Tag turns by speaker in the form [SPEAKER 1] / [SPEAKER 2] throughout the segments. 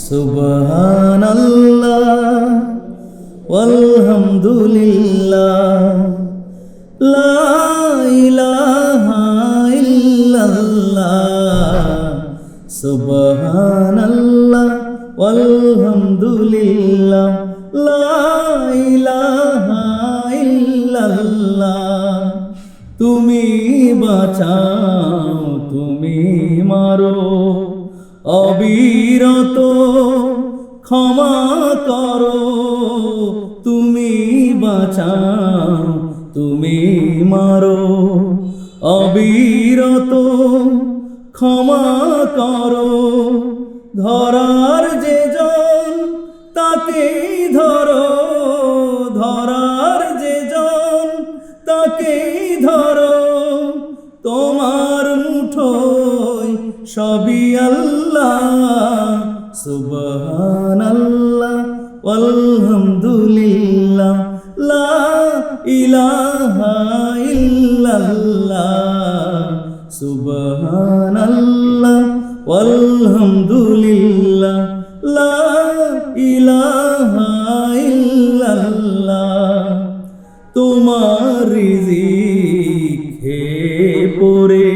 [SPEAKER 1] সুবহানাল্লাহ ওয়ালহামদুলিল্লাহ লা ইলাহা ইল্লাল্লাহ সুবহানাল্লাহ ওয়ালহামদুলিল্লাহ লা ইলাহা ইল্লাল্লাহ। তুমি বাঁচাও তুমি মারো অবিরত ক্ষমা করো। তুমি বাঁচাও তুমি মারো অবিরত ক্ষমা করো। ধরার যে জন তাকেই ধরো, ধরার যে জন তাকেই ধরো। তোমার মুঠোয় সবই আল্লাহ। সুবহানাল্লাহ ওয়ালহামদুলিল্লাহ লা ইলাহা ইল্লাল্লাহ সুবহানাল্লাহ ওয়ালহামদুলিল্লাহ লা ইলাহা ইল্লাল্লাহ। তোমার রিজিক খেয়ে পড়ে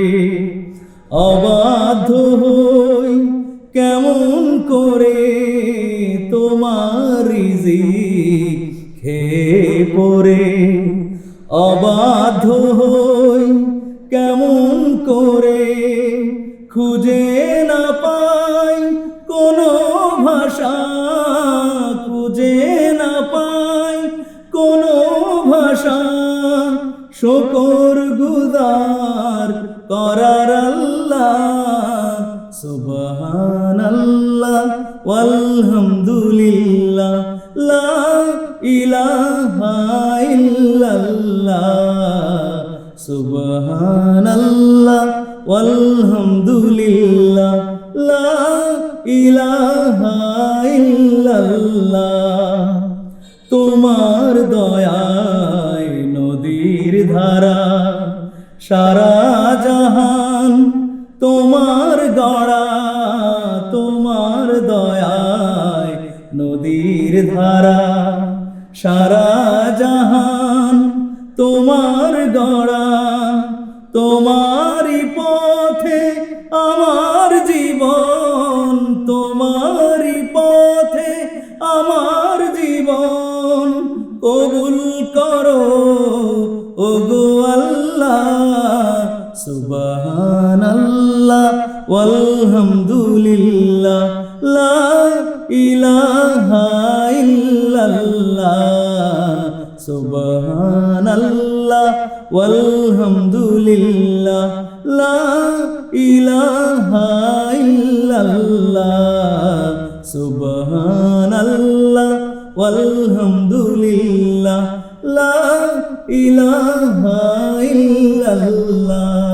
[SPEAKER 1] অবাধ্য হই কেমন করে। তোমার রিজিক খেয়ে পড়ে অবাধ্য হই কেমন করে। খুঁজে না পাই কোনো ভাষা, খুঁজে না পাই কোনো ভাষা। শুকর গুজার করার আল্লাহ। সুবহানাল্লাহ ওয়ালহামদুলিল্লাহ লা ইলাহা ইল্লাল্লাহ সুবহানাল্লাহ ওয়ালহামদুলিল্লাহ লা ইলাহা ইল্লাল্লাহ। তোমার দয়ায় নদীর ধারা সারা জাহান তোমার গড়া। তোমার দয়ায় নদীর ধারা সারা জাহান তোমার গড়া। তোমারই পথে আমার জীবন, তোমারই পথে আমার জীবন। কবুল করো ওগো আল্লাহ। সুবহানাল্লাহ ওয়ালহামদুলিল্লাহ লা ইলাহা ইল্লাল্লাহ সুবহানাল্লাহ ওয়ালহামদুলিল্লাহ লা ইলাহা ইল্লাল্লাহ সুবহানাল্লাহ ওয়ালহামদুলিল্লাহ লা ইলাহা ইল্লাল্লাহ।